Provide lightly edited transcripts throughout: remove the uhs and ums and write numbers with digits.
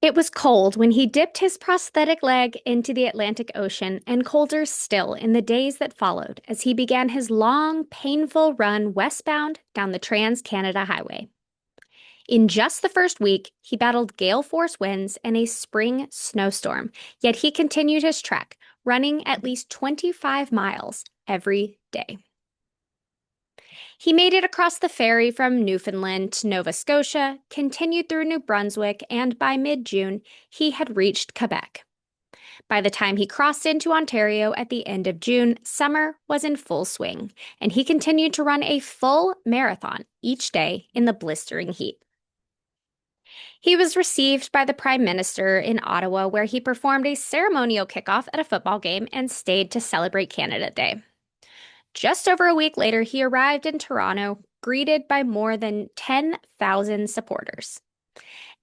It was cold when he dipped his prosthetic leg into the Atlantic Ocean, and colder still in the days that followed as he began his long, painful run westbound down the Trans-Canada Highway. In just the first week, he battled gale force winds and a spring snowstorm, yet he continued his trek, running at least 25 miles every day. He made it across the ferry from Newfoundland to Nova Scotia, continued through New Brunswick, and by mid-June, he had reached Quebec. By the time he crossed into Ontario at the end of June, summer was in full swing, and he continued to run a full marathon each day in the blistering heat. He was received by the Prime Minister in Ottawa, where he performed a ceremonial kickoff at a football game and stayed to celebrate Canada Day. Just over a week later, he arrived in Toronto, greeted by more than 10,000 supporters.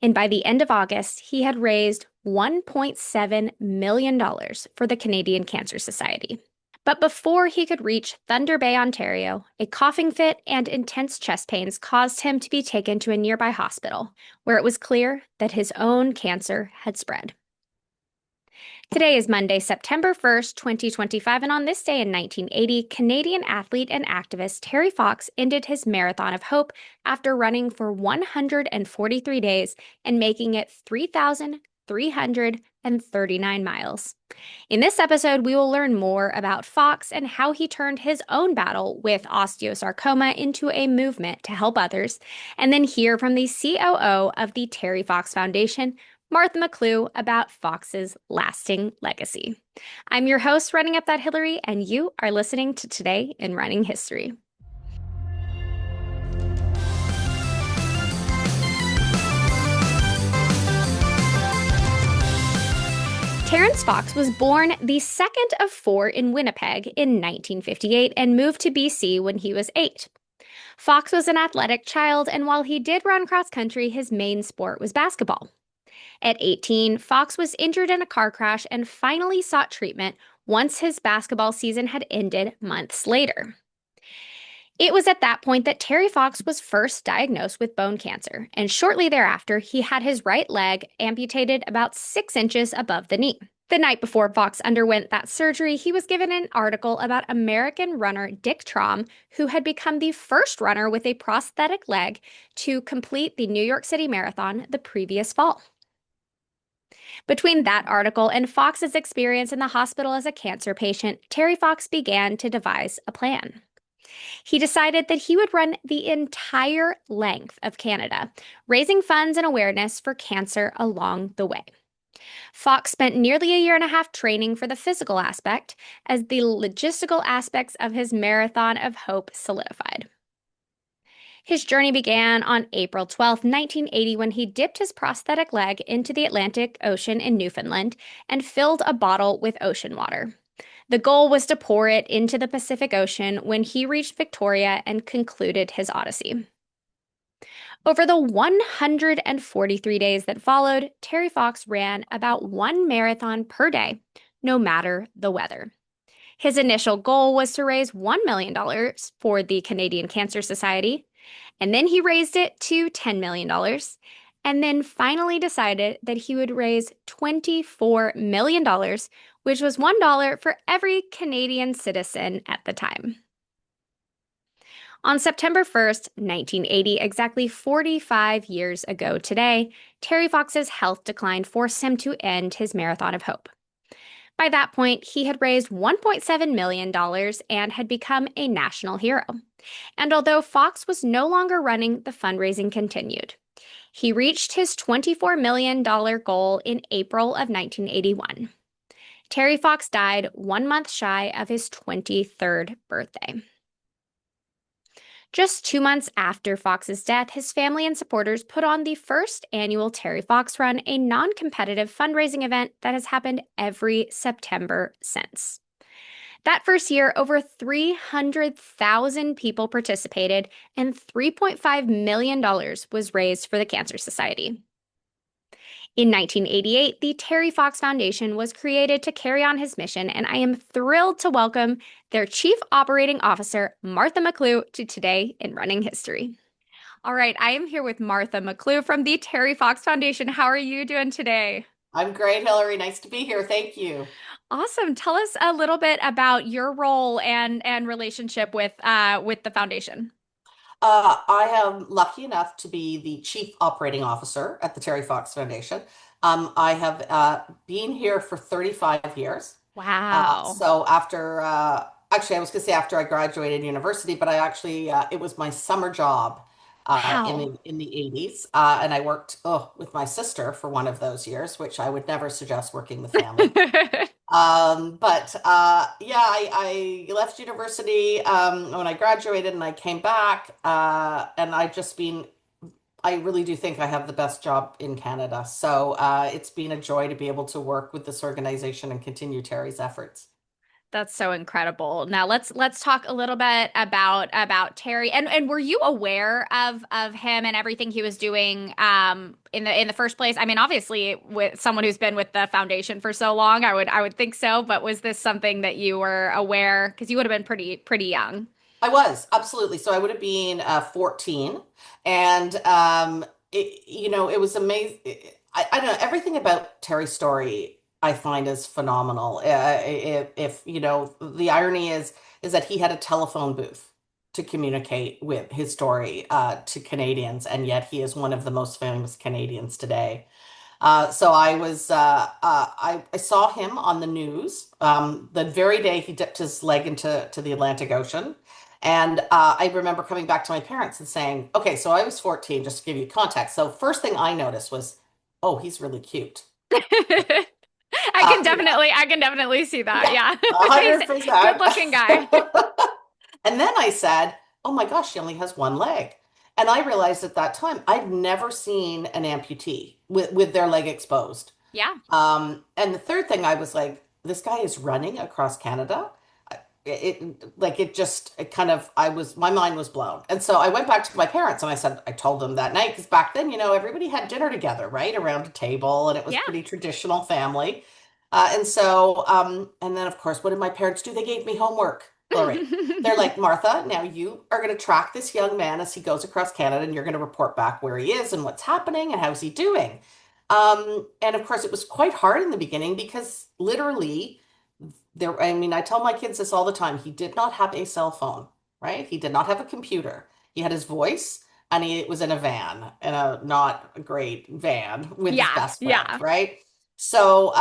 And by the end of August, he had raised $1.7 million for the Canadian Cancer Society. But before he could reach Thunder Bay, Ontario, a coughing fit and intense chest pains caused him to be taken to a nearby hospital, where it was clear that his own cancer had spread. Today is Monday, September 1st, 2025, and on this day in 1980, Canadian athlete and activist Terry Fox ended his Marathon of Hope after running for 143 days and making it 3,339 miles. In this episode, we will learn more about Fox and how he turned his own battle with osteosarcoma into a movement to help others, and then hear from the COO of the Terry Fox Foundation, Martha McClew, about Fox's lasting legacy. I'm your host, Running Up That Hillary, and you are listening to Today in Running History. Terrence Fox was born the second of four in Winnipeg in 1958 and moved to BC when he was 8. Fox was an athletic child, and while he did run cross country, his main sport was basketball. At 18, Fox was injured in a car crash and finally sought treatment once his basketball season had ended months later. It was at that point that Terry Fox was first diagnosed with bone cancer, and shortly thereafter, he had his right leg amputated about 6 inches above the knee. The night before Fox underwent that surgery, he was given an article about American runner Dick Traum, who had become the first runner with a prosthetic leg to complete the New York City Marathon the previous fall. Between that article and Fox's experience in the hospital as a cancer patient, Terry Fox began to devise a plan. He decided that he would run the entire length of Canada, raising funds and awareness for cancer along the way. Fox spent nearly a year and a half training for the physical aspect as the logistical aspects of his Marathon of Hope solidified. His journey began on April 12, 1980, when he dipped his prosthetic leg into the Atlantic Ocean in Newfoundland and filled a bottle with ocean water. The goal was to pour it into the Pacific Ocean when he reached Victoria and concluded his odyssey. Over the 143 days that followed, Terry Fox ran about one marathon per day, no matter the weather. His initial goal was to raise $1 million for the Canadian Cancer Society, and then he raised it to $10 million, and then finally decided that he would raise $24 million, which was $1 for every Canadian citizen at the time. On September 1st, 1980, exactly 45 years ago today, Terry Fox's health decline forced him to end his Marathon of Hope. By that point, he had raised $1.7 million and had become a national hero. And although Fox was no longer running, the fundraising continued. He reached his $24 million goal in April of 1981. Terry Fox died 1 month shy of his 23rd birthday. Just 2 months after Fox's death, his family and supporters put on the first annual Terry Fox Run, a non-competitive fundraising event that has happened every September since. That first year, over 300,000 people participated, and $3.5 million was raised for the Cancer Society. In 1988, the Terry Fox Foundation was created to carry on his mission, and I am thrilled to welcome their Chief Operating Officer, Martha McClew, to Today in Running History. All right, I am here with Martha McClew from the Terry Fox Foundation. How are you doing today? I'm great, Hillary. Nice to be here. Thank you. Awesome. Tell us a little bit about your role and relationship with the foundation. I am lucky enough to be the Chief Operating Officer at the Terry Fox Foundation. I have been here for 35 years. Wow. So actually, I was going to say after I graduated university, but it was my summer job Wow. in the 80s, and I worked with my sister for one of those years, which I would never suggest working with family. Yeah, I left university when I graduated and I came back and I really do think I have the best job in Canada. So it's been a joy to be able to work with this organization and continue Terry's efforts. That's so incredible. Now let's talk a little bit about Terry. And were you aware of him and everything he was doing in the first place? I mean, obviously with someone who's been with the foundation for so long, I would think so, but was this something that you were aware? Because you would have been pretty young. I was absolutely. So I would have been 14, and it was amazing. I don't know, everything about Terry's story I find is phenomenal. If you know, the irony is that he had a telephone booth to communicate with his story to Canadians, and yet he is one of the most famous Canadians today. I saw him on the news the very day he dipped his leg into the Atlantic Ocean. And I remember coming back to my parents and saying, okay, so I was 14, just to give you context. So first thing I noticed was, oh, he's really cute. You know, I can definitely see that. yeah, Yeah. He's a 100%. good-looking guy. And then I said, oh my gosh, she only has one leg. And I realized at that time, I'd never seen an amputee with their leg exposed. Yeah. And the third thing I was like, this guy is running across Canada. It kind of, my mind was blown. And so I went back to my parents and I told them that night, because back then, everybody had dinner together, right? Around a table, and it was Yeah. pretty traditional family. And then of course, what did my parents do? They gave me homework, Hillary. They're like, Martha, now you are going to track this young man as he goes across Canada, and you're going to report back where he is and what's happening and how's he doing. And of course, it was quite hard in the beginning because literally, I mean, I tell my kids this all the time. He did not have a cell phone, right? He did not have a computer. He had his voice, and he was in a van, in a not a great van with his Yeah. best friend, Yeah. right? So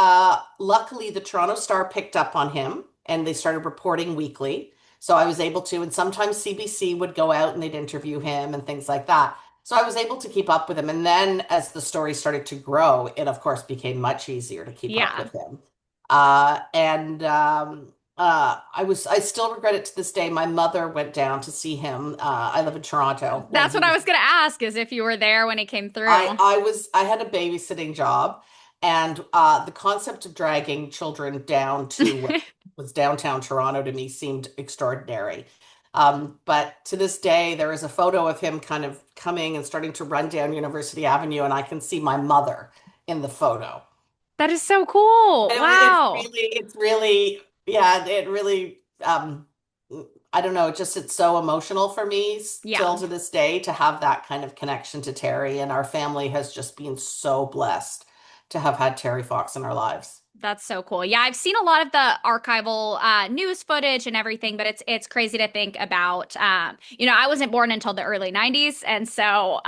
luckily, the Toronto Star picked up on him, and they started reporting weekly. So I was able to, and sometimes CBC would go out and they'd interview him and things like that. So I was able to keep up with him. And then as the story started to grow, it of course became much easier to keep up Yeah. with him. I still regret it to this day. My mother went down to see him. I live in Toronto when That's he what I was, was gonna ask, is if you were there when he came through. I had a babysitting job, and the concept of dragging children down to what was downtown Toronto to me seemed extraordinary. But to this day, there is a photo of him kind of coming and starting to run down University Avenue, and I can see my mother in the photo. That is so cool. Wow. It's really, yeah, it really, I don't know, it's so emotional for me Yeah. still to this day to have that kind of connection to Terry. And our family has just been so blessed to have had Terry Fox in our lives. That's so cool. Yeah, I've seen a lot of the archival news footage and everything, but it's crazy to think about. I wasn't born until the early 90s, and so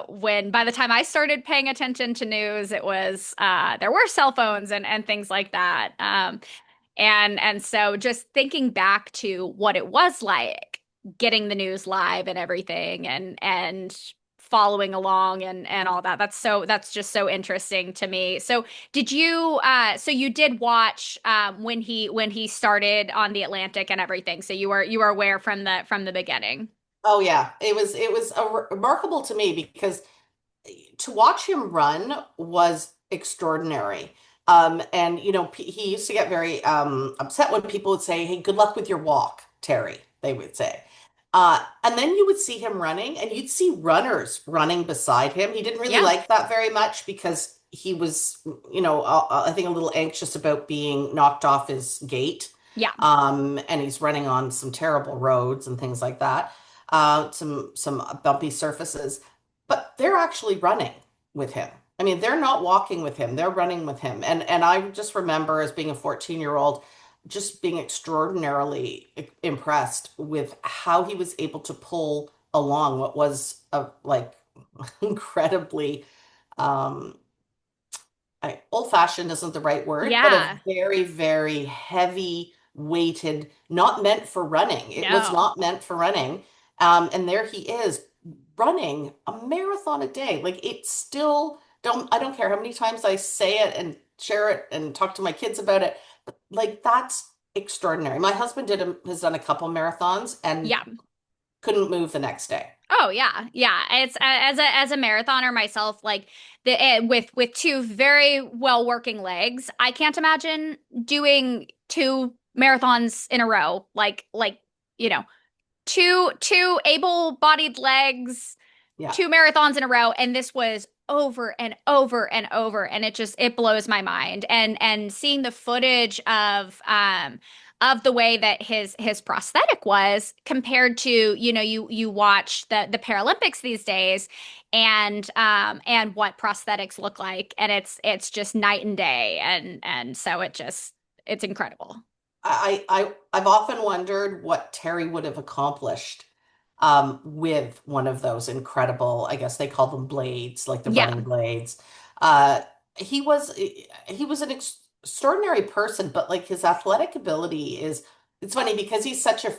when by the time I started paying attention to news, it was there were cell phones and things like that. And so just thinking back to what it was like getting the news live and everything and following along and all that. That's just so interesting to me. So so you did watch when he started on the Atlantic and everything. So you were aware from the beginning. Oh yeah, it was remarkable to me because to watch him run was extraordinary. And he used to get very upset when people would say, "Hey, good luck with your walk, Terry," they would say. And then you would see him running, and you'd see runners running beside him. He didn't really Yeah. like that very much because he was, I think a little anxious about being knocked off his gait. Yeah. And he's running on some terrible roads and things like that. some bumpy surfaces, but they're actually running with him. I mean, they're not walking with him, they're running with him. And I just remember as being a 14-year-old just being extraordinarily impressed with how he was able to pull along what was a like incredibly um old-fashioned isn't the right word, but a Yeah. very, very heavy weighted, not meant for running. It was No. not meant for running. And there he is running a marathon a day. Like it's still I don't care how many times I say it and share it and talk to my kids about it. But like that's extraordinary. My husband has done a couple marathons and Yeah. couldn't move the next day. Oh yeah, yeah. It's as a marathoner myself, like with two very well working legs, I can't imagine doing two marathons in a row. You know, two able-bodied legs, Yeah. two marathons in a row, and this was over and over and over, and it blows my mind. And seeing the footage of the way that his prosthetic was compared to, you watch the Paralympics these days, and what prosthetics look like, and it's just night and day, and so it's incredible. I've often wondered what Terry would have accomplished with one of those incredible, I guess they call them blades, like the Yeah. running blades. Uh, he was an extraordinary person, but like his athletic ability is it's funny because he's such a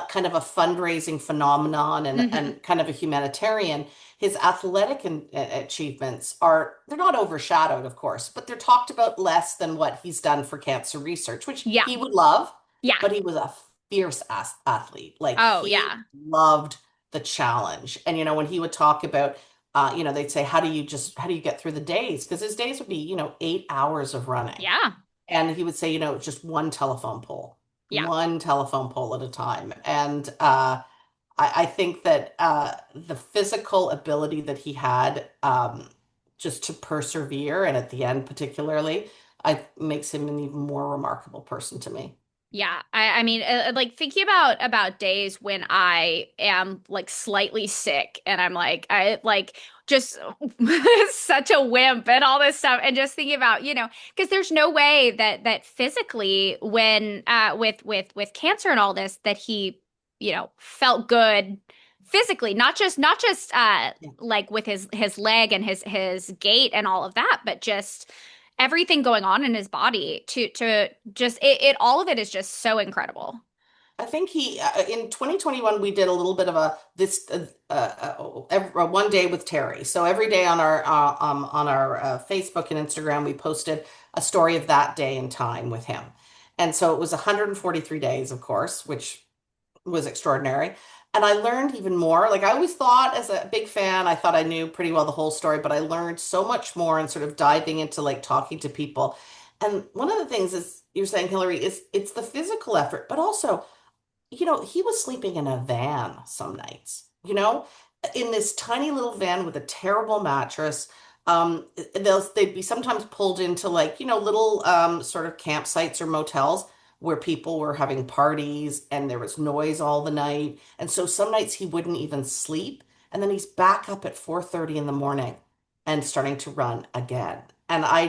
kind of a fundraising phenomenon Hmm. and kind of a humanitarian. His athletic achievements they're not overshadowed, of course, but they're talked about less than what he's done for cancer research, which Yeah. he would love, Yeah. but he was a fierce athlete. Like Oh, he yeah. loved the challenge. And when he would talk about they'd say, how do you get through the days? Because his days would be, 8 hours of running. Yeah. And he would say, just Yeah. one telephone pole at a time. And I think that the physical ability that he had just to persevere, and at the end particularly, makes him an even more remarkable person to me. Yeah, I mean, like thinking about days when I am like slightly sick and I'm like I like just such a wimp and all this stuff, and just thinking about, because there's no way that physically, when with cancer and all this, that he, felt good physically, not just Yeah. like with his leg and his gait and all of that, but just everything going on in his body to just all of it is just so incredible. I think in 2021 we did a little bit of a one day with Terry. So every day on our Facebook and Instagram we posted a story of that day and time with him. And so it was 143 days, of course, which was extraordinary. And I learned even more. Like I always thought, as a big fan, I thought I knew pretty well the whole story, but I learned so much more and sort of diving into like talking to people. And one of the things is you're saying, Hillary, is it's the physical effort, but also he was sleeping in a van some nights, in this tiny little van with a terrible mattress. They'd be sometimes pulled into like, little sort of campsites or motels where people were having parties and there was noise all the night. And so some nights he wouldn't even sleep. And then he's back up at 4:30 in the morning and starting to run again. And I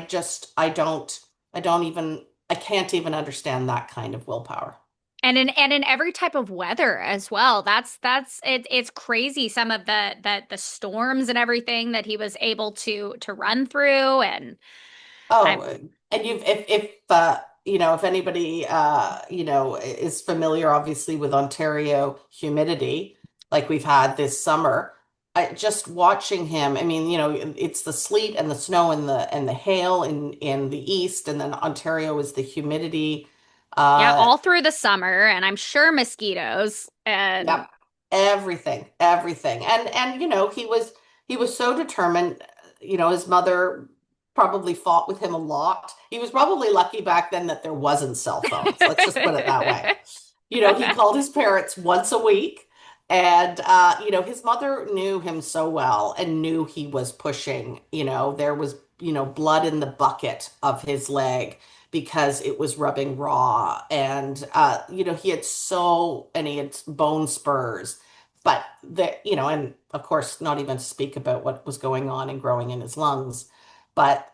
can't even understand that kind of willpower. And in every type of weather as well. It's crazy, some of the storms and everything that he was able to run through. And Oh, I'm and if anybody is familiar obviously with Ontario humidity like we've had this summer, just watching him, I mean, it's the sleet and the snow and the hail in the east, and then Ontario is the humidity. Yeah, Uh all through the summer, and I'm sure mosquitoes. And Yep. Everything. And he was so determined. His mother probably fought with him a lot. He was probably lucky back then that there wasn't cell phones. Let's just put it that way. He called his parents once a week, and his mother knew him so well and knew he was pushing. There was, blood in the bucket of his leg because it was rubbing raw, and he had bone spurs But and of course, not even to speak about what was going on and growing in his lungs, but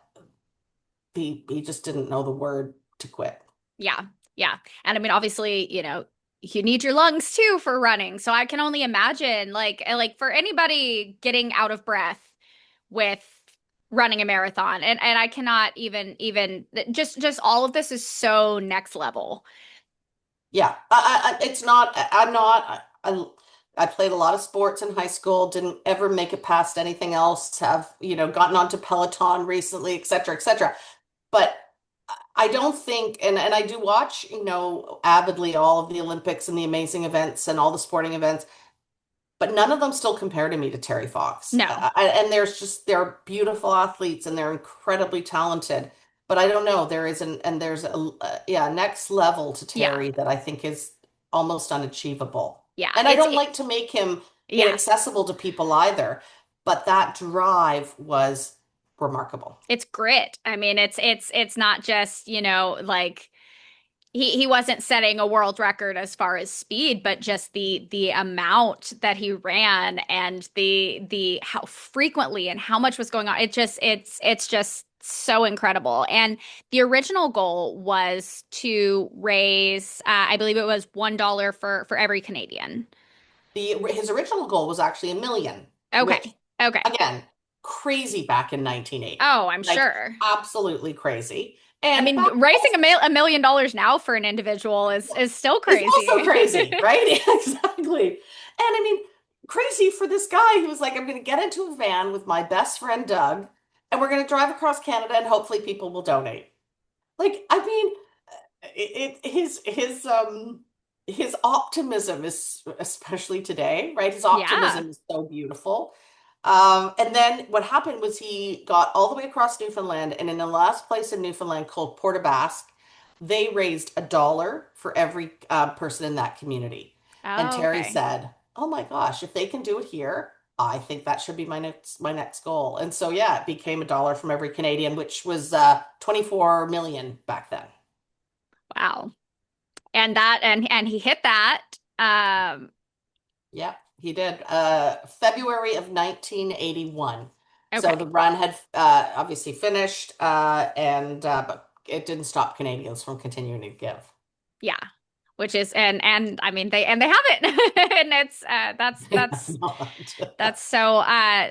he just didn't know the word to quit. Yeah. Yeah. And I mean, obviously, you need your lungs too for running. So I can only imagine like for anybody getting out of breath with running a marathon. And I cannot even just all of this is so next level. Yeah, it's not. I'm not. I played a lot of sports in high school. Didn't ever make it past anything else. Have gotten onto Peloton recently, et cetera, et cetera. But I don't think, and I do watch, avidly all of the Olympics and the amazing events and all the sporting events. But none of them still compare to me to Terry Fox. No. And they're beautiful athletes and they're incredibly talented. But I don't know, there's yeah, next level to Yeah. Terry that I think is almost unachievable. Yeah. And I don't like to make him Yeah. inaccessible to people either, but that drive was remarkable. It's grit. I mean, it's not just, like he wasn't setting a world record as far as speed, but just the amount that he ran and the how frequently and how much was going on. It's just so incredible. And the original goal was to raise, I believe it was $1 for every Canadian. His original goal was actually 1 million, which Okay. Okay. again, crazy back in 1980. Oh, I'm Like sure. absolutely crazy. I And mean, back raising $1 million now for an individual is still is also crazy. crazy, right? Exactly. And I mean, crazy for this guy who was like, I'm going to get into a van with my best friend Doug, and we're going to drive across Canada, and hopefully people will donate. Like, I mean, his optimism is, especially today, right? His Yeah. optimism is so beautiful. And then what happened was he got all the way across Newfoundland, and in the last place in Newfoundland called Port aux Basques, they raised $1 for every person in that community. And Oh, Terry okay. said, "Oh my gosh, if they can do it here, I think that should be my next goal." And so yeah, it became $1 from every Canadian, which was 24 million back then. Wow. And he hit that. Yeah, he did. February of 1981. So the Okay. run had obviously finished, and but it didn't stop Canadians from continuing to give. Yeah. Which is and I mean they have it. And it's Yeah, not. that's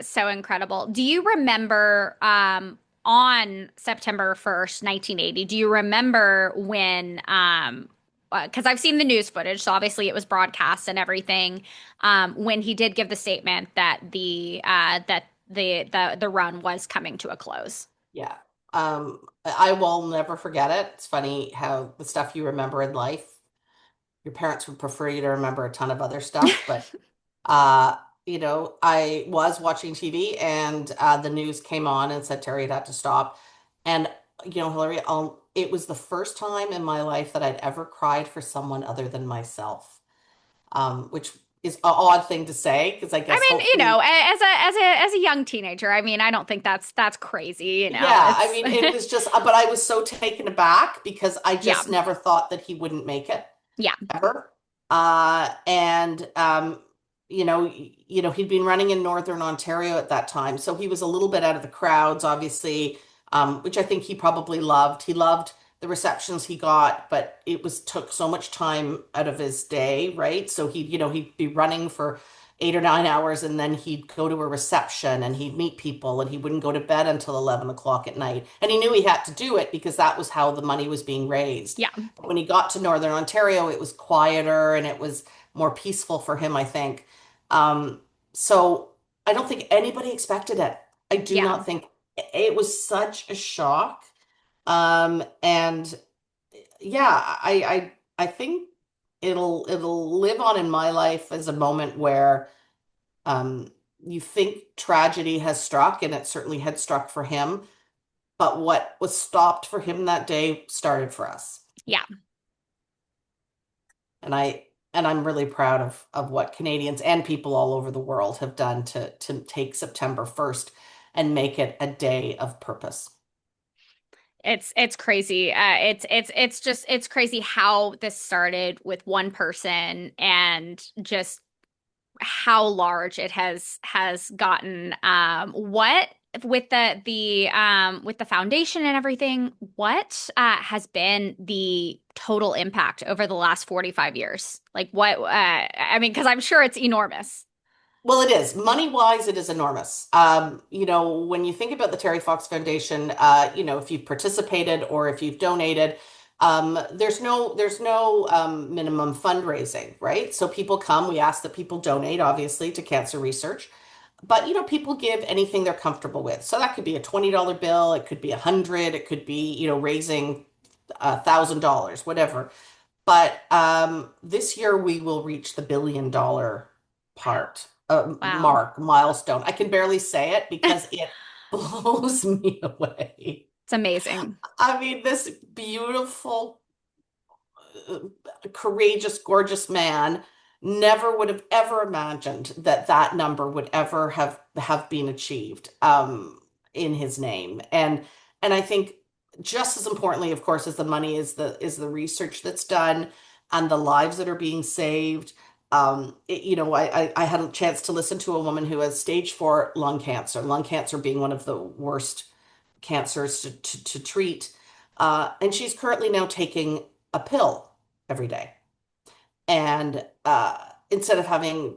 so incredible. Do you remember on September 1st, 1980, do you remember when because I've seen the news footage, so obviously it was broadcast and everything, when he did give the statement that the run was coming to a close. Yeah. I will never forget it. It's funny how the stuff you remember in life, your parents would prefer you to remember a ton of other stuff, but Uh, I was watching TV and the news came on and said Terry had had to stop. And, Hillary, it was the first time in my life that I'd ever cried for someone other than myself, which is an odd thing to say because I I guess mean, hopefully, as a young teenager, I mean, I don't think that's crazy. yeah, I It's mean, it was just, but I was so taken aback because I yeah. just never thought that he wouldn't make it. Yeah. Ever. And he'd been running in Northern Ontario at that time, so he was a little bit out of the crowds, obviously, which I think he probably loved. He loved the receptions he got, but it was took so much time out of his day, right? So he'd be running for 8 or 9 hours, and then he'd go to a reception and he'd meet people, and he wouldn't go to bed until 11 o'clock at night. And he knew he had to do it because that was how the money was being raised. Yeah. When he got to Northern Ontario, it was quieter and it was more peaceful for him, I think. So I don't think anybody expected it. I do Yeah. not think it was such a shock. And yeah, I think it'll live on in my life as a moment where um, you think tragedy has struck, and it certainly had struck for him. But what was stopped for him that day started for us. Yeah. And I'm really proud of what Canadians and people all over the world have done to take September 1st and make it a day of purpose. It's crazy. It's crazy how this started with one person and just how large it has gotten. What with the foundation and everything, what has been the total impact over the last 45 years? Like what I mean, because I'm sure it's enormous. Well, it is. Money-wise, it is enormous. When you think about the Terry Fox Foundation, if you've participated or if you've donated, there's no minimum fundraising, right? So people come, we ask that people donate, obviously, to cancer research. But people give anything they're comfortable with. So that could be a $20 bill, it could be 100, it could be, raising $1,000, whatever. But this year we will reach the $1 billion part, Wow. milestone. I can barely say it because it blows me away. It's amazing. I mean, this beautiful, uh, courageous, gorgeous man never would have ever imagined that that number would ever have been achieved in his name. And I think just as importantly, of course, as the money is the research that's done and the lives that are being saved. I had a chance to listen to a woman who has stage 4 lung cancer being one of the worst cancers to treat. And she's currently now taking a pill every day. And instead of having,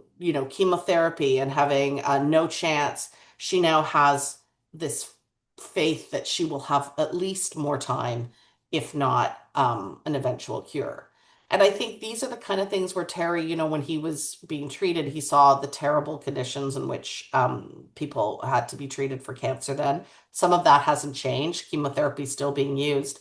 chemotherapy and having no chance, she now has this faith that she will have at least more time, if not an eventual cure. And I think these are the kind of things where Terry, when he was being treated, he saw the terrible conditions in which people had to be treated for cancer then. Some of that hasn't changed. Chemotherapy is still being used.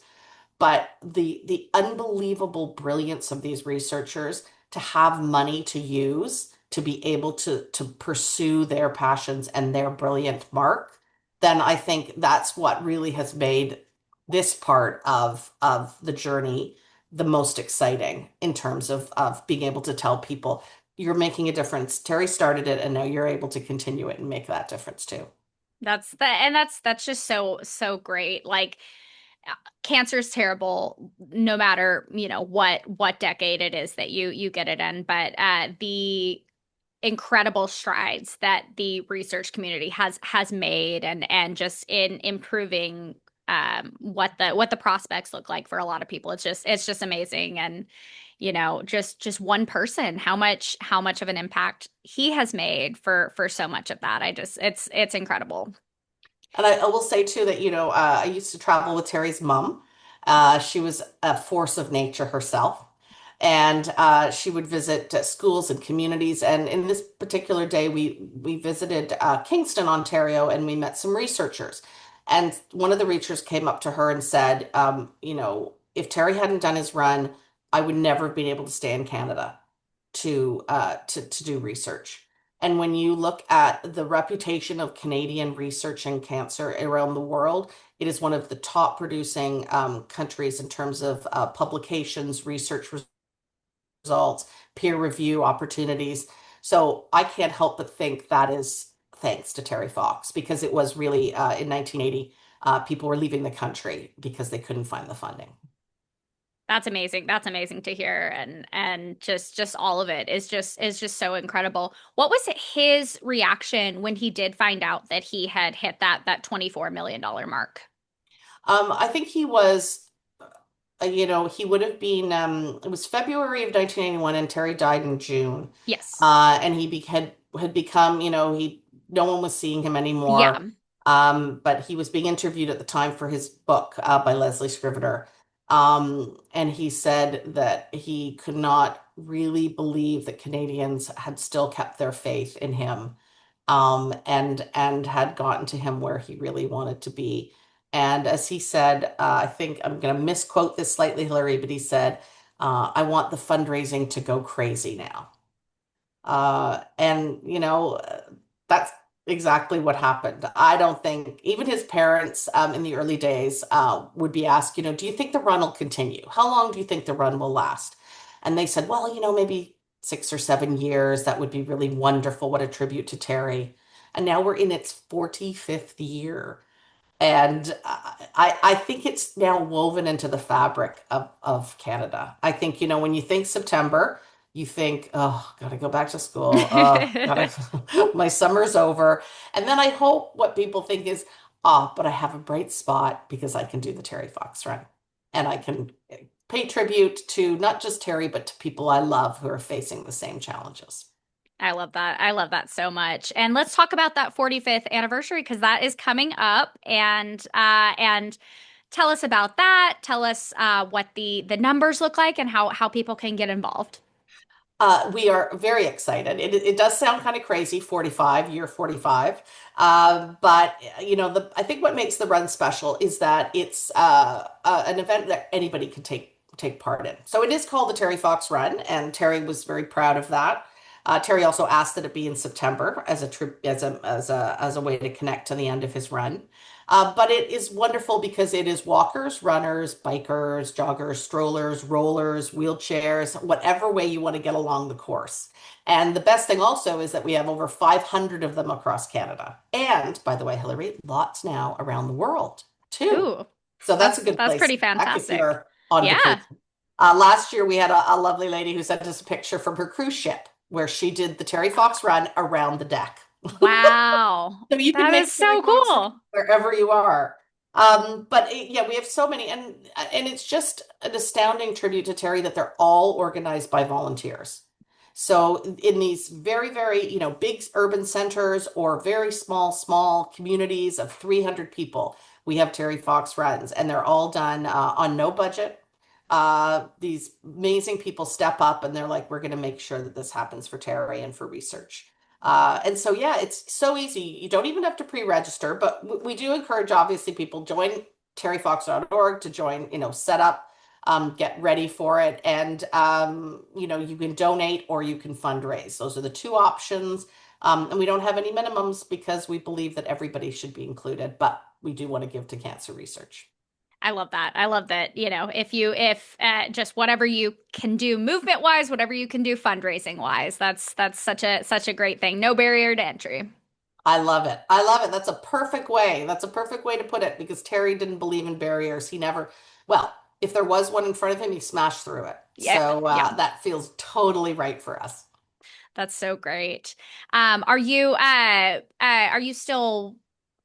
But the unbelievable brilliance of these researchers to have money to use to be able to pursue their passions and their brilliant mark, then I think that's what really has made this part of the journey the most exciting in terms of being able to tell people you're making a difference. Terry started it and now you're able to continue it and make that difference too. That's just so great. Like cancer is terrible no matter, what decade it is that you get it in, but the incredible strides that the research community has made and just in improving what the prospects look like for a lot of people. It's just amazing. And just one person, how much of an impact he has made for so much of that. It's incredible. And I will say too that, I used to travel with Terry's mom. She was a force of nature herself. And she would visit schools and communities. And in this particular day, we visited Kingston, Ontario, and we met some researchers. And one of the researchers came up to her and said, if Terry hadn't done his run, I would never have been able to stay in Canada to do research. And when you look at the reputation of Canadian research in cancer around the world, it is one of the top producing countries in terms of publications, research results, peer review opportunities. So I can't help but think that is thanks to Terry Fox because it was really in 1980, people were leaving the country because they couldn't find the funding. That's amazing. That's amazing to hear. And just all of it is just so incredible. What was his reaction when he did find out that he had hit that $24 million mark? I think he was he would have been, it was February of 1981 and Terry died in June. Yes. And he had become, no one was seeing him Yeah. anymore. But he was being interviewed at the time for his book by Leslie Scrivener. And he said that he could not really believe that Canadians had still kept their faith in him, and had gotten to him where he really wanted to be. And as he said, I think I'm going to misquote this slightly, Hillary, but he said, I want the fundraising to go crazy now. And that's exactly what happened. I don't think even his parents in the early days would be asked, do you think the run will continue? How long do you think the run will last? And they said, well, maybe 6 or 7 years. That would be really wonderful. What a tribute to Terry. And now we're in its 45th year. And I think it's now woven into the fabric of Canada. I think, when you think September, you think, oh, gotta go back to school. Gotta, my summer's over. And then I hope what people think is, but I have a bright spot because I can do the Terry Fox run. And I can pay tribute to not just Terry, but to people I love who are facing the same challenges. I love that. I love that so much. And let's talk about that 45th anniversary because that is coming up and tell us about that. Tell us what the numbers look like and how people can get involved. We are very excited. It does sound kind of crazy, 45, year 45. But I think what makes the run special is that it's an event that anybody can take part in. So it is called the Terry Fox Run, and Terry was very proud of that. Terry also asked that it be in September as a trip as a way to connect to the end of his run. But it is wonderful because it is walkers, runners, bikers, joggers, strollers, rollers, wheelchairs, whatever way you want to get along the course. And the best thing also is that we have over 500 of them across Canada. And by the way, Hillary, lots now around the world too. Ooh, So that's a good that's place pretty to check if fantastic. you're on Yeah. vacation. Last year, we had a lovely lady who sent us a picture from her cruise ship where she did the Terry Fox run around the deck. Wow. So you can That is make Terry so Fox cool. wherever you are. But yeah, we have so many, and it's just an astounding tribute to Terry that they're all organized by volunteers. So in these very, very, big urban centers or very small communities of 300 people, we have Terry Fox runs, and they're all done on no budget. These amazing people step up and they're like, we're going to make sure that this happens for Terry and for research. And so, yeah, it's so easy. You don't even have to pre-register, but we do encourage, obviously, people join terryfox.org to join, set up, get ready for it. And, you can donate or you can fundraise. Those are the two options. And we don't have any minimums because we believe that everybody should be included, but we do want to give to cancer research. I love that. I love that, if just whatever you can do movement wise, whatever you can do fundraising wise, that's such a great thing. No barrier to entry. I love it. I love it. That's a perfect way. That's a perfect way to put it because Terry didn't believe in barriers. He never, well, if there was one in front of him, he smashed through it. Yep. So Yep. that feels totally right for us. That's so great. Are you still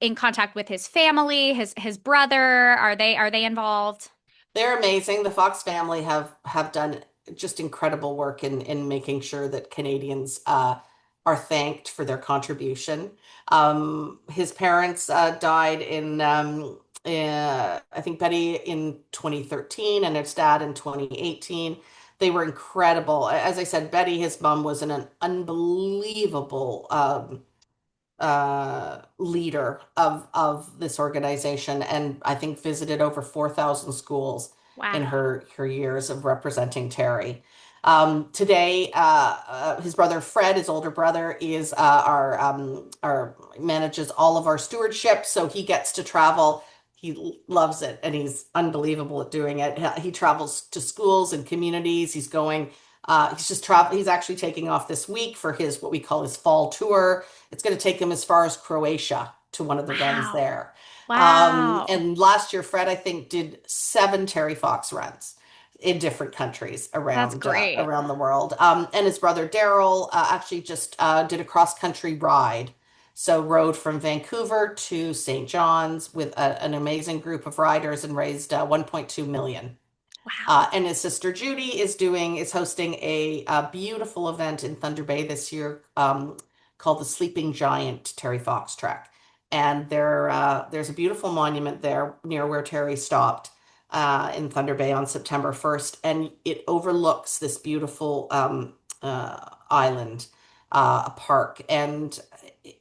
in contact with his family, his brother? Are they involved? They're amazing. The Fox family have done just incredible work in making sure that Canadians are thanked for their contribution. His parents died in I think Betty in 2013 and his dad in 2018. They were incredible. As I said, Betty, his mom, was an unbelievable leader of this organization, and I think visited over 4,000 schools in Wow. her years of representing Terry. Today, his brother Fred, his older brother, is our manages all of our stewardship, so he gets to travel. He loves it, and he's unbelievable at doing it. He travels to schools and communities. He's going. He's just travel. He's actually taking off this week for his what we call his fall tour. It's going to take him as far as Croatia to one of the runs Wow. there. Wow. And last year, Fred, I think, did 7 Terry Fox runs in different countries That's around great. around the world. And his brother Daryl actually just did a cross country ride. So rode from Vancouver to St. John's with an amazing group of riders and raised 1.2 million. Wow. And his sister Judy is hosting a beautiful event in Thunder Bay this year called the Sleeping Giant Terry Fox Trek. And there's a beautiful monument there near where Terry stopped in Thunder Bay on September 1st, and it overlooks this beautiful island, a park, and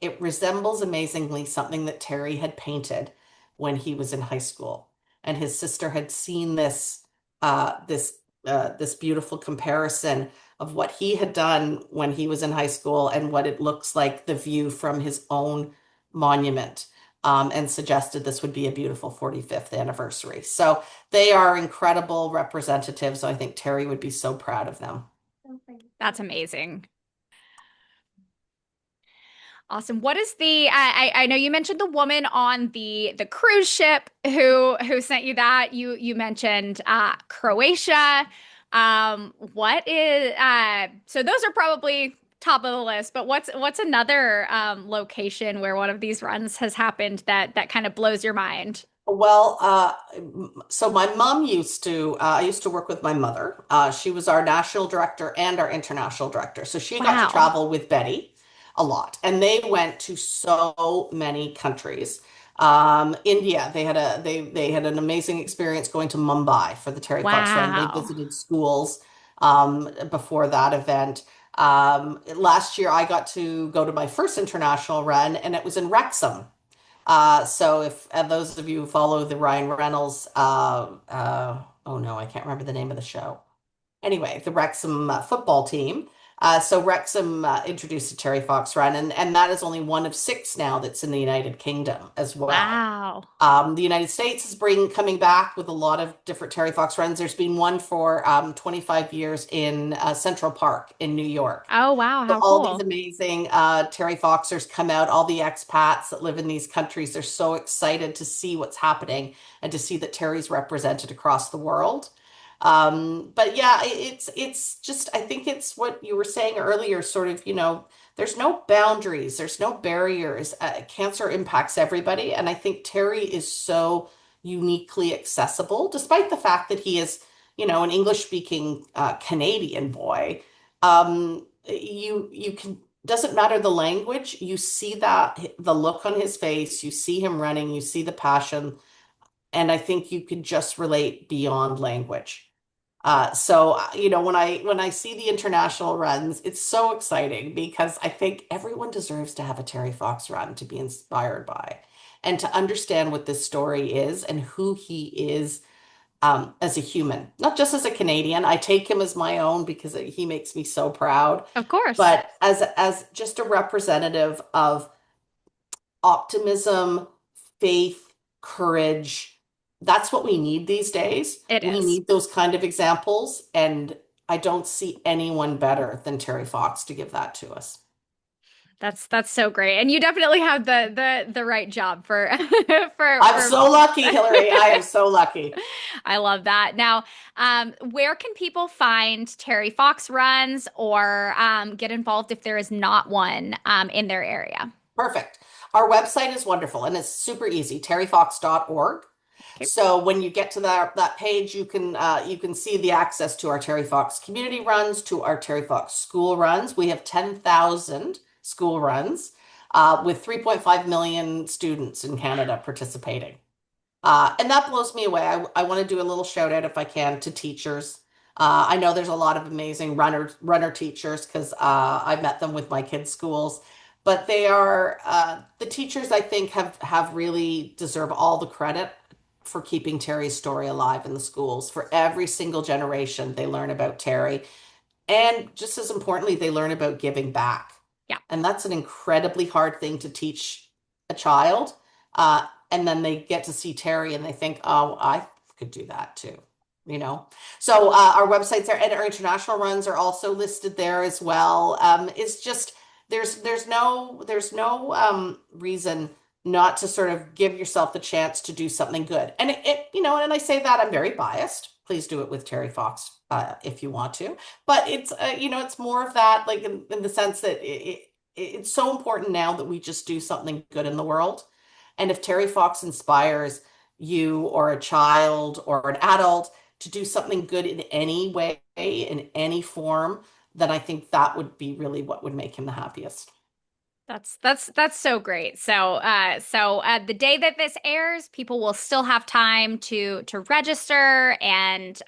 it resembles amazingly something that Terry had painted when he was in high school. And his sister had seen this beautiful comparison of what he had done when he was in high school and what it looks like the view from his own monument, and suggested this would be a beautiful 45th anniversary. So they are incredible representatives. So I think Terry would be so proud of them. That's amazing. Awesome. What is I know you mentioned the woman on the cruise ship who sent you that. You mentioned Croatia. What is so those are probably top of the list, but what's another location where one of these runs has happened that kind of blows your mind? Well, so my mom I used to work with my mother. She was our national director and our international director. So she got to Wow. travel with Betty a lot. And they went to so many countries. India, they had an amazing experience going to Mumbai for the Terry Fox Run. They Wow. visited schools before that event. Last year, I got to go to my first international run, and it was in Wrexham. So if those of you who follow the Ryan Reynolds, oh no, I can't remember the name of the show. Anyway, the Wrexham football team. So Wrexham introduced the Terry Fox Run, and that is only one of six now that's in the United Kingdom as well. Wow. The United States is coming back with a lot of different Terry Fox runs. There's been one for 25 years in Central Park in New York. Oh, wow, So how all these cool. amazing Terry Foxers come out, all the expats that live in these countries, they're so excited to see what's happening and to see that Terry's represented across the world. But yeah, it's just I think it's what you were saying earlier, sort of, there's no boundaries, there's no barriers. Cancer impacts everybody, and I think Terry is so uniquely accessible, despite the fact that he is, an English-speaking Canadian boy. You can doesn't matter the language, you see that the look on his face, you see him running, you see the passion, and I think you can just relate beyond language. When I see the international runs, it's so exciting because I think everyone deserves to have a Terry Fox run to be inspired by and to understand what this story is and who he is as a human, not just as a Canadian. I take him as my own because he makes me so proud, Of course. but as just a representative of optimism, faith, courage. That's what we need these days. It We is. need those kind of examples, and I don't see anyone better than Terry Fox to give that to us. That's so great. And you definitely have the right job for I'm for so lucky, Hillary. I am so lucky. I love that. Now, where can people find Terry Fox runs or get involved if there is not one in their area? Perfect. Our website is wonderful and it's super easy, terryfox.org. Okay. So when you get to that page, you can see the access to our Terry Fox community runs, to our Terry Fox school runs. We have 10,000 school runs with 3.5 million students in Canada participating. And that blows me away. I want to do a little shout out if I can to teachers. I know there's a lot of amazing runner teachers because I met them with my kids' schools, but they are the teachers I think have really deserve all the credit for keeping Terry's story alive in the schools. For every single generation, they learn about Terry. And just as importantly, they learn about giving back. Yeah. And that's an incredibly hard thing to teach a child. And then they get to see Terry and they think, oh, I could do that too, you know? So our websites are, and our international runs are also listed there as well. It's just, there's no reason not to sort of give yourself the chance to do something good. And and I say that I'm very biased. Please do it with Terry Fox if you want to. But it's more of that, like in the sense that it's so important now that we just do something good in the world. And if Terry Fox inspires you or a child or an adult to do something good in any way, in any form, then I think that would be really what would make him the happiest. That's so great. So the day that this airs, people will still have time to register and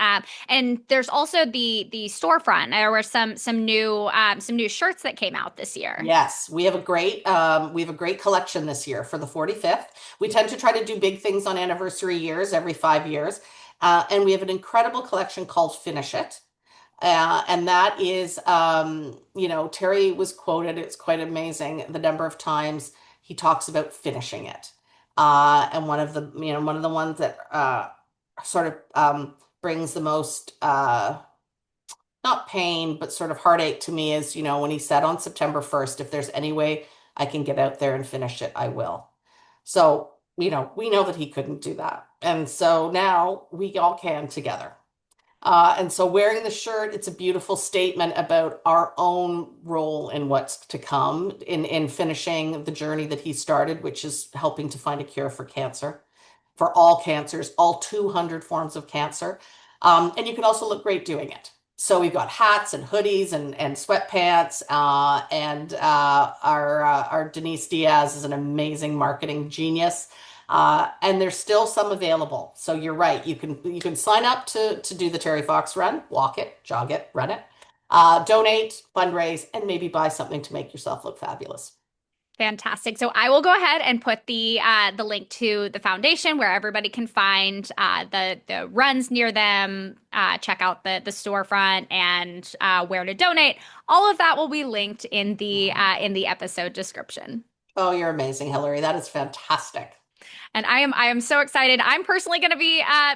there's also the storefront. There were some new shirts that came out this year. Yes, we have a great collection this year for the 45th. We tend to try to do big things on anniversary years every 5 years. And we have an incredible collection called Finish It. And that is, Terry was quoted, it's quite amazing the number of times he talks about finishing it. And one of the ones that sort of brings the most not pain, but sort of heartache to me is, when he said on September 1st, if there's any way I can get out there and finish it, I will. So, we know that he couldn't do that. And so now we all can together. And so wearing the shirt, it's a beautiful statement about our own role in what's to come in finishing the journey that he started, which is helping to find a cure for cancer, for all cancers, all 200 forms of cancer. And you can also look great doing it. So we've got hats and hoodies and sweatpants, and our Denise Diaz is an amazing marketing genius. And there's still some available. So you're right. You can sign up to do the Terry Fox run, walk it, jog it, run it, donate, fundraise, and maybe buy something to make yourself look fabulous. Fantastic. So I will go ahead and put the link to the foundation where everybody can find the runs near them, check out the storefront, and where to donate. All of that will be linked in the episode description. Oh, you're amazing, Hillary. That is fantastic. And I am so excited. I'm personally going to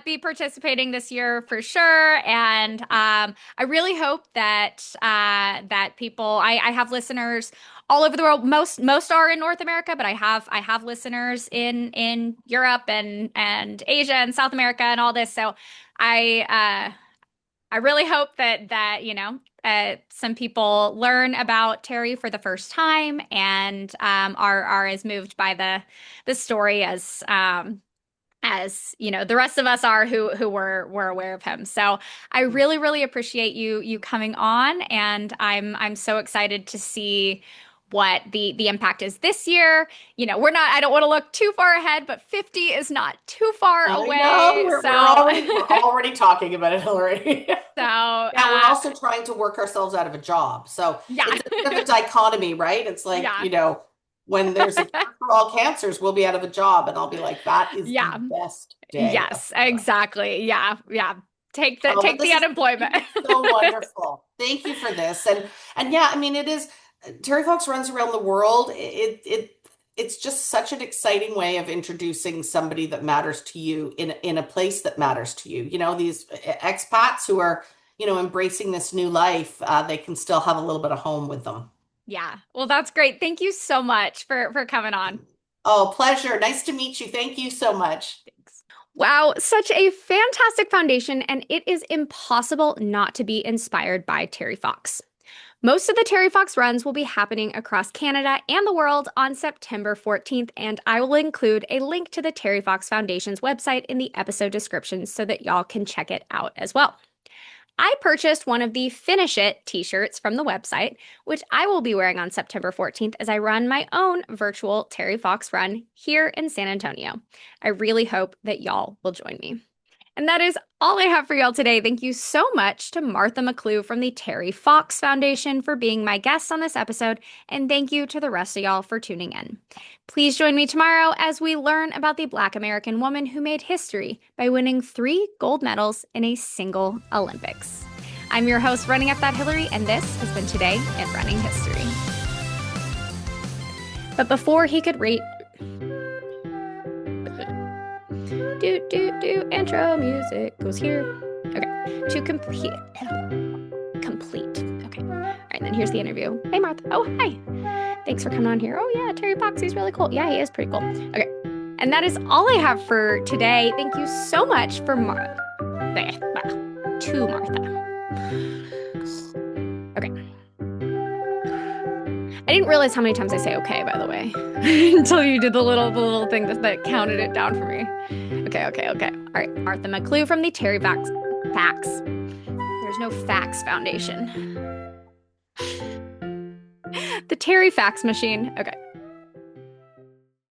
be participating this year for sure, and I really hope that that people I have listeners all over the world. Most are in North America, but I have listeners in Europe and Asia and South America and all this. So I I really hope that some people learn about Terry for the first time and are as moved by the story as the rest of us are who were aware of him. So I really appreciate you coming on, and I'm so excited to see what the impact is this year. I don't want to look too far ahead, but 50 is not too far I know away. we're, So we're already we're already talking about it, Hillary. so Yeah, we're also trying to work ourselves out of a job. So yeah. it's a bit of a dichotomy, right? It's like, Yeah. when there's a cure for all cancers, we'll be out of a job. And I'll be like, that is the Yeah. best day of Yes, my life. exactly. Yeah. Yeah. Take the Oh, but take this the has unemployment. been so wonderful. Thank you for this. And yeah, I mean, it is Terry Fox runs around the world. It's just such an exciting way of introducing somebody that matters to you in a place that matters to you. These expats who are, embracing this new life, they can still have a little bit of home with them. Yeah. Well, that's great. Thank you so much for coming on. Oh, pleasure. Nice to meet you. Thank you so much. Thanks. Wow, such a fantastic foundation, and it is impossible not to be inspired by Terry Fox. Most of the Terry Fox runs will be happening across Canada and the world on September 14th, and I will include a link to the Terry Fox Foundation's website in the episode description so that y'all can check it out as well. I purchased one of the Finish It t-shirts from the website, which I will be wearing on September 14th as I run my own virtual Terry Fox run here in San Antonio. I really hope that y'all will join me. And that is all I have for y'all today. Thank you so much to Martha McClew from the Terry Fox Foundation for being my guest on this episode, and thank you to the rest of y'all for tuning in. Please join me tomorrow as we learn about the Black American woman who made history by winning 3 gold medals in a single Olympics. I'm your host, Running Up That Hillary, and this has been Today in Running History. But before he could rate intro music goes here. Okay. To complete. Okay. All right, then here's the interview. Hey, Martha. Oh, hi. Thanks for coming on here. Oh, yeah, Terry Fox, he's really cool. Yeah, he is pretty cool. Okay. And that is all I have for today. Thank you so much to Martha. Okay. I didn't realize how many times I say okay, by the way, until you did the little thing that counted it down for me. Okay. All right, Martha McClew from the Terry Fox Facts. There's no Facts Foundation. The Terry Fax Machine. Okay.